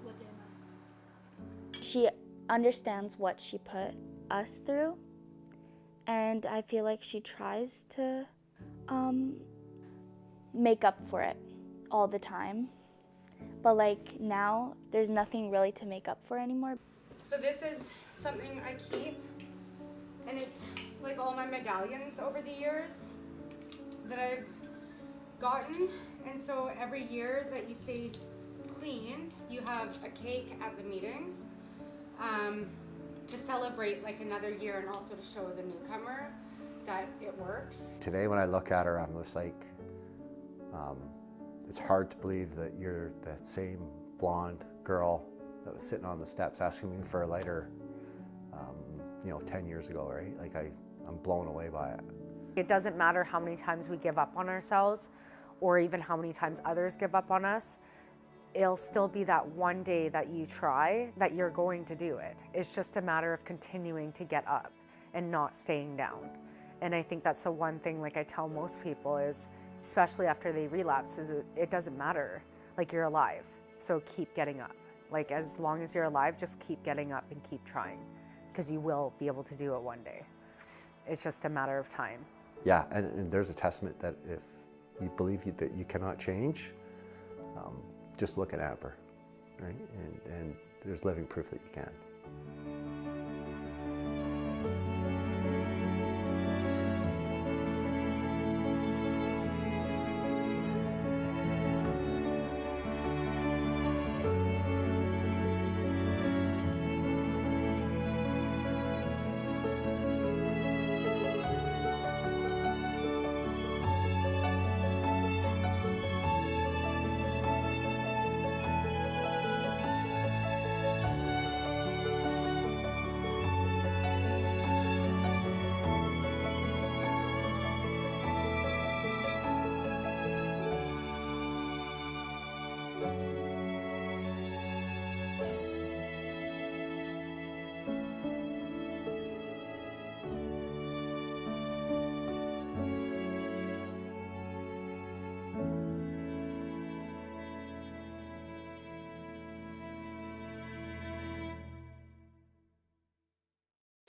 What day am I? She understands what she put us through, and I feel like she tries to make up for it all the time. But like now, there's nothing really to make up for anymore. So this is something I keep, and it's like all my medallions over the years that I've gotten. And so every year that you stay clean, you have a cake at the meetings to celebrate like another year, and also to show the newcomer that it works. Today when I look at her, I'm just like, it's hard to believe that you're that same blonde girl that was sitting on the steps asking me for a lighter, 10 years ago, right? Like I'm blown away by it. It doesn't matter how many times we give up on ourselves, or even how many times others give up on us. It'll still be that one day that you try that you're going to do it. It's just a matter of continuing to get up and not staying down. And I think that's the one thing, like I tell most people, is especially after they relapse, is it doesn't matter. Like, you're alive, so keep getting up. Like, as long as you're alive, just keep getting up and keep trying, because you will be able to do it one day. It's just a matter of time. Yeah, and there's a testament that if you believe that you cannot change, just look at Amber, right? And there's living proof that you can.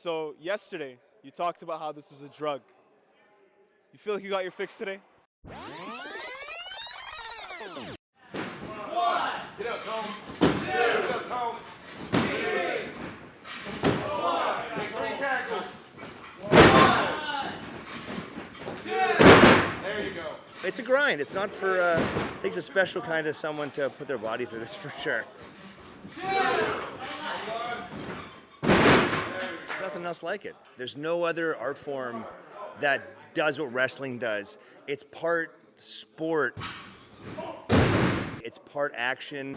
So yesterday, you talked about how this is a drug. You feel like you got your fix today? Get up, Tom. Get up, Tom. 3. 4. Take 3 tackles. 1. 2. There you go. It's a grind. It's not for, it takes a special kind of someone to put their body through this for sure. There's nothing else like it. There's no other art form that does what wrestling does. It's part sport. It's part action.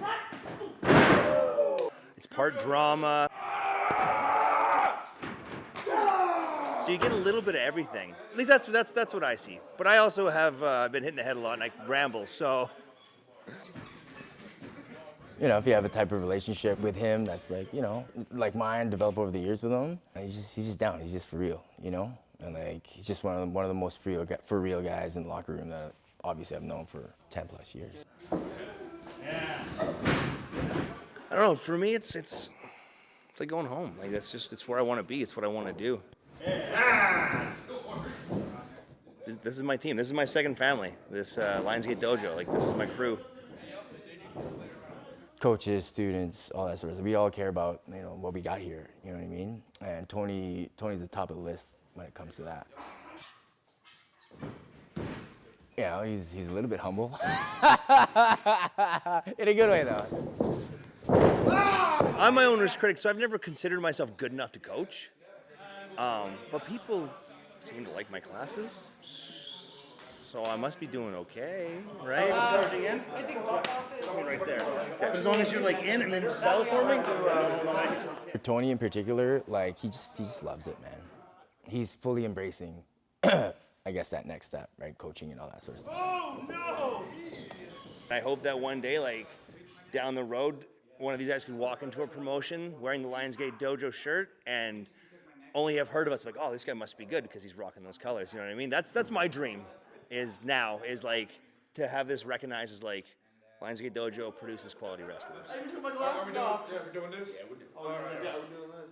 It's part drama. So you get a little bit of everything. At least that's what I see. But I also have been hitting the head a lot and I ramble, so. You know, if you have a type of relationship with him that's like, you know, like mine, developed over the years with him, he's just down. He's just for real, you know? And like, he's just one of the most for real guys in the locker room that obviously I've known for 10 plus years. I don't know, for me it's like going home. Like it's where I want to be, it's what I want to do. This is my team. This is my second family. This Lionsgate Dojo. Like, this is my crew. Coaches, students, all that sort of stuff. We all care about, you know, what we got here. You know what I mean? And Tony's the top of the list when it comes to that. You know, he's a little bit humble. In a good way, though. I'm my own worst critic, so I've never considered myself good enough to coach. But people seem to like my classes, so I must be doing okay, right? Charging in? Right there. But as long as you're like in and then sell it for me. For Tony in particular, like he just loves it, man. He's fully embracing, I guess, that next step, right? Coaching and all that sort of stuff. Oh no! I hope that one day, like down the road, one of these guys could walk into a promotion wearing the Lionsgate Dojo shirt and only have heard of us like, oh, this guy must be good because he's rocking those colors. You know what I mean? That's my dream. Is like to have this recognized as like Lionsgate Dojo produces quality wrestlers. Are we doing this? Yeah, we're doing this.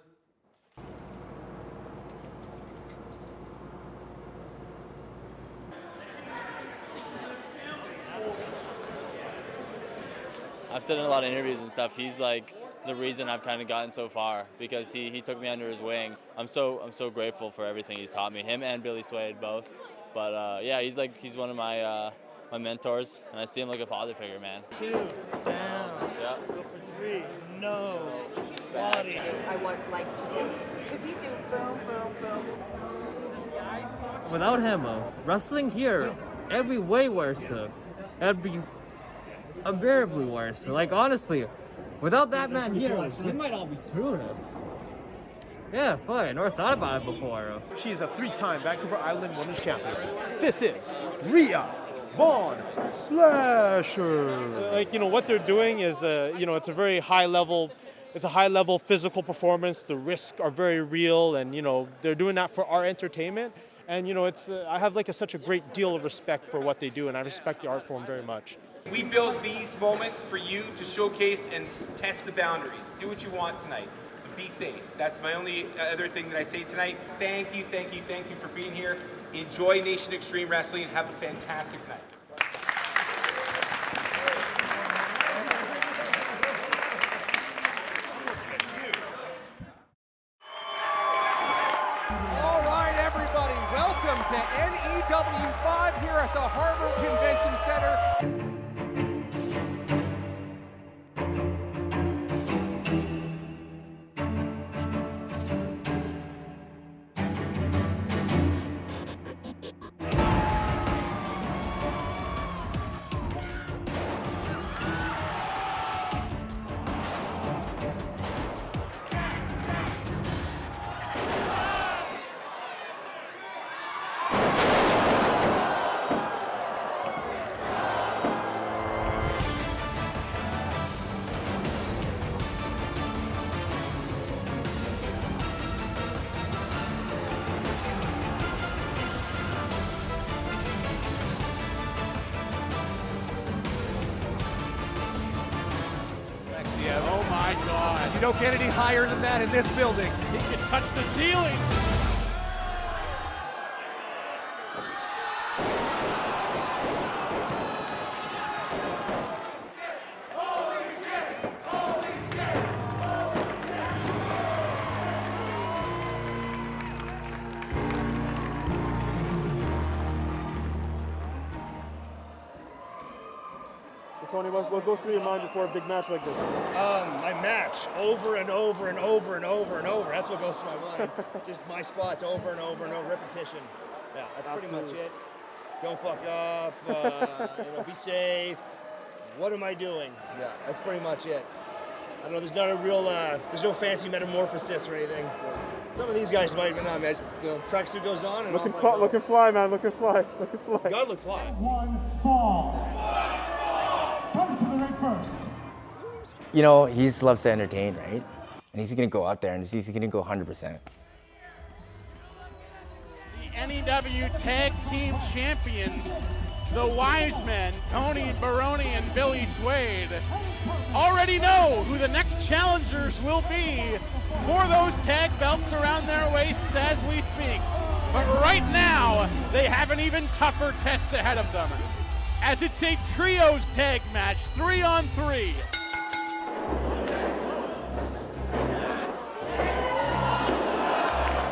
I've said in a lot of interviews and stuff, he's like the reason I've kind of gotten so far because he took me under his wing. I'm so grateful for everything he's taught me, him and Billy Swade both. But yeah, he's one of my my mentors, and I see him like a father figure, man. 2 down. Yeah. Go for 3. No. Body. I would like to do. Could we do boom, boom, boom? Without him, wrestling here, it'd be way worse. It'd be unbearably worse. Like honestly, without that man here, we might all be screwed. Yeah, fuck, I never thought about it before. She is a 3-time Vancouver Island Women's Champion. This is Rhea Von Slasher. Like, you know, what they're doing is, you know, it's a very high level physical performance. The risks are very real, and, you know, they're doing that for our entertainment. And, you know, it's I have like such a great deal of respect for what they do, and I respect the art form very much. We build these moments for you to showcase and test the boundaries. Do what you want tonight. Be safe. That's my only other thing that I say tonight. Thank you for being here. Enjoy Nation Extreme Wrestling and have a fantastic night. All right, everybody, welcome to NEW5 here at the Harbor Convention Center. my God. You don't get any higher than that in this building. He can touch the ceiling. Tony, what goes through your mind before a big match like this? My match over and over and over and over and over. That's what goes through my mind. Just my spots over and over and over, repetition. Yeah, that's pretty much it. Don't fuck up. Be safe. What am I doing? Yeah, that's pretty much it. I know there's not a real, there's no fancy metamorphosis or anything. Some of these guys might, but not, man. Tracksuit goes on and looking fly, man. Looking fly. God look fly. One fall. Coming to the ring first. You know, he just loves to entertain, right? And he's going to go out there and he's going to go 100%. The NEW Tag Team Champions, the Wise Men, Tony Baroni and Billy Swade, already know who the next challengers will be for those tag belts around their waists as we speak. But right now, they have an even tougher test ahead of them, as it's a trios tag match, 3-on-3.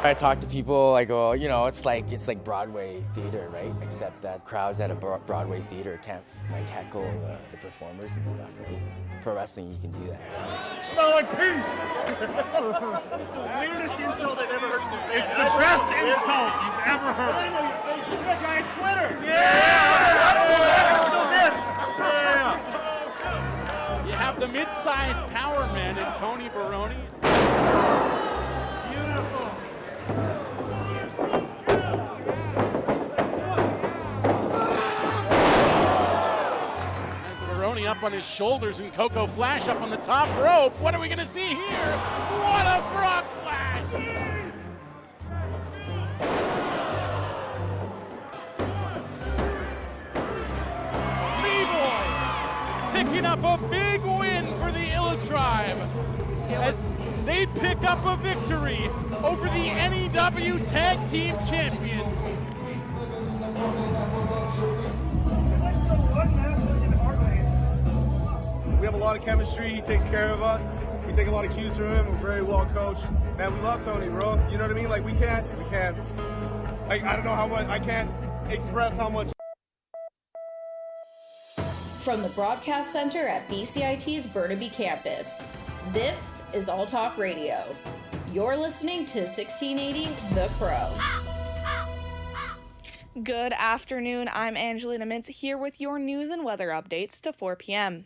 I talk to people, I go, you know, it's like Broadway theater, right? Except that crowds at a Broadway theater can't like heckle the performers and stuff, right? Pro wrestling, you can do that. Smell like pee! It's the weirdest insult I've ever heard from a fan. It's the best insult you've ever heard. I know your face. You're that guy on Twitter. You have the mid-sized power man in Tony Baroni. Beautiful. Baroni up on his shoulders and Coco Flash up on the top rope. What are we going to see here? What a frog splash! B-Boy picking up a big win for the Illa Tribe as they pick up a victory over the NEW Tag Team Champions. We have a lot of chemistry. He takes care of us. We take a lot of cues from him. We're very well coached. Man, we love Tony, bro. You know what I mean? Like, we can't. Like, I don't know how much, I can't express how much. From the Broadcast Center at BCIT's Burnaby Campus, this is All Talk Radio. You're listening to 1680 The Crow. Good afternoon, I'm Angelina Mintz here with your news and weather updates to 4 p.m.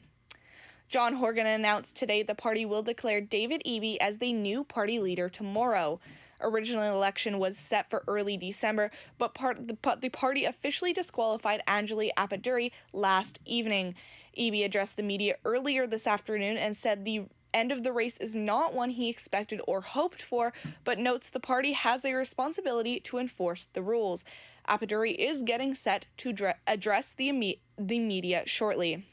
John Horgan announced today the party will declare David Eby as the new party leader tomorrow. Original election was set for early December, but the party officially disqualified Anjali Appaduri last evening. Eby addressed the media earlier this afternoon and said the end of the race is not one he expected or hoped for, but notes the party has a responsibility to enforce the rules. Appaduri is getting set to address the media shortly.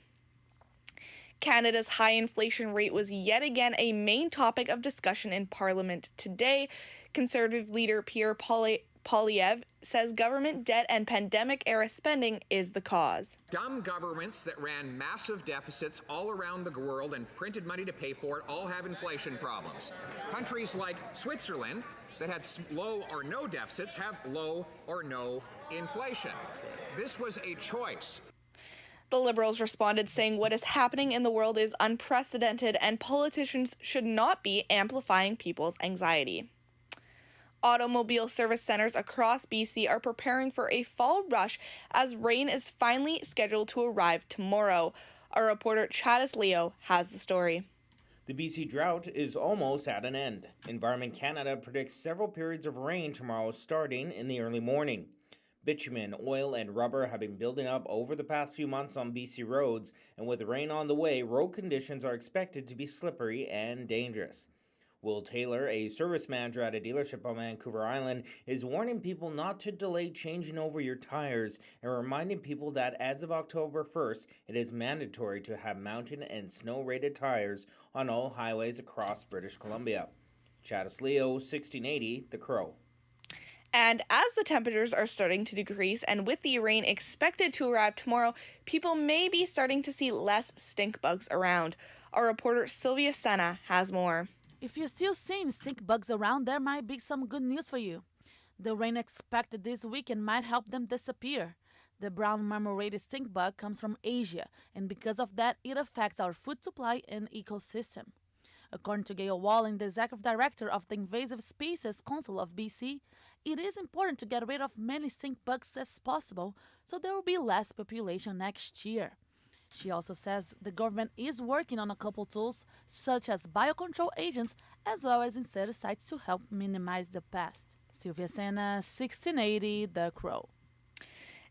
Canada's high inflation rate was yet again a main topic of discussion in Parliament today. Conservative leader Pierre Poilievre says government debt and pandemic-era spending is the cause. Dumb governments that ran massive deficits all around the world and printed money to pay for it all have inflation problems. Countries like Switzerland that had low or no deficits have low or no inflation. This was a choice. The Liberals responded saying what is happening in the world is unprecedented and politicians should not be amplifying people's anxiety. Automobile service centers across BC are preparing for a fall rush as rain is finally scheduled to arrive tomorrow. Our reporter Chattis Leo has the story. The BC drought is almost at an end. Environment Canada predicts several periods of rain tomorrow starting in the early morning. Bitumen, oil, and rubber have been building up over the past few months on BC roads, and with rain on the way, road conditions are expected to be slippery and dangerous. Will Taylor, a service manager at a dealership on Vancouver Island, is warning people not to delay changing over your tires and reminding people that as of October 1st, it is mandatory to have mountain and snow-rated tires on all highways across British Columbia. Chattis Leo, 1680, The Crow. And as the temperatures are starting to decrease and with the rain expected to arrive tomorrow, people may be starting to see less stink bugs around. Our reporter Sylvia Senna has more. If you're still seeing stink bugs around, there might be some good news for you. The rain expected this weekend might help them disappear. The brown marmorated stink bug comes from Asia, and because of that, it affects our food supply and ecosystem. According to Gail Walling, the executive director of the Invasive Species Council of BC, it is important to get rid of many stink bugs as possible so there will be less population next year. She also says the government is working on a couple tools, such as biocontrol agents, as well as insecticides to help minimize the pest. Sylvia Senna, 1680, The Crow.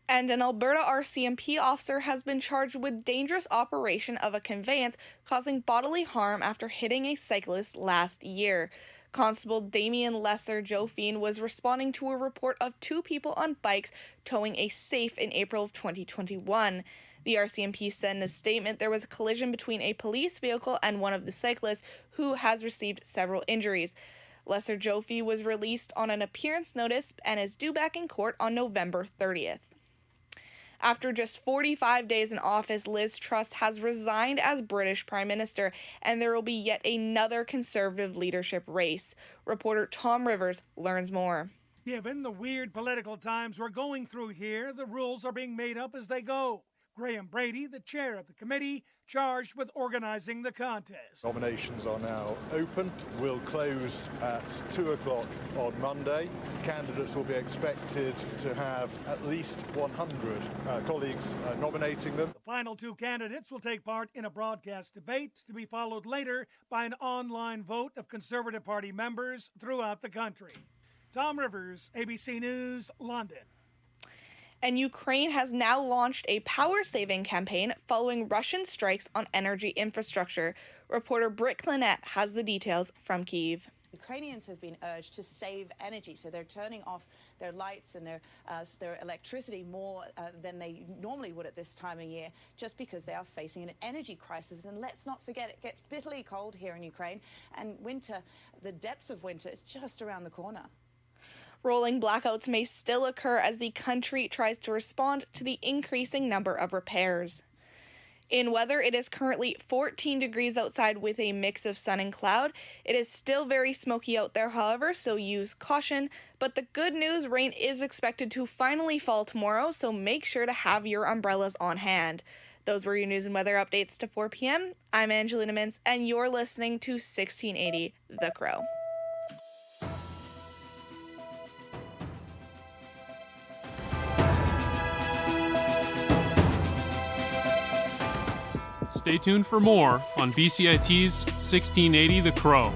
And an Alberta RCMP officer has been charged with dangerous operation of a conveyance causing bodily harm after hitting a cyclist last year. Constable Damien Lesser-Jophine was responding to a report of 2 people on bikes towing a safe in April of 2021. The RCMP said in a statement there was a collision between a police vehicle and one of the cyclists, who has received several injuries. Lesser-Jophine was released on an appearance notice and is due back in court on November 30th. After just 45 days in office, Liz Truss has resigned as British Prime Minister, and there will be yet another Conservative leadership race. Reporter Tom Rivers learns more. Given the weird political times we're going through here, the rules are being made up as they go. Graham Brady, the chair of the committee, charged with organizing the contest. Nominations are now open. Will close at 2 o'clock on Monday. Candidates will be expected to have at least 100 colleagues nominating them. The final 2 candidates will take part in a broadcast debate to be followed later by an online vote of Conservative Party members throughout the country. Tom Rivers, ABC News, London. And Ukraine has now launched a power-saving campaign following Russian strikes on energy infrastructure. Reporter Britt Clinette has the details from Kyiv. Ukrainians have been urged to save energy, so they're turning off their lights and their electricity more than they normally would at this time of year, just because they are facing an energy crisis. And let's not forget, it gets bitterly cold here in Ukraine, and winter, the depths of winter, is just around the corner. Rolling blackouts may still occur as the country tries to respond to the increasing number of repairs. In weather, it is currently 14 degrees outside with a mix of sun and cloud. It is still very smoky out there, however, so use caution. But the good news, rain is expected to finally fall tomorrow, so make sure to have your umbrellas on hand. Those were your news and weather updates to 4 p.m. I'm Angelina Mintz, and you're listening to 1680 The Crow. Stay tuned for more on BCIT's 1680 The Crow.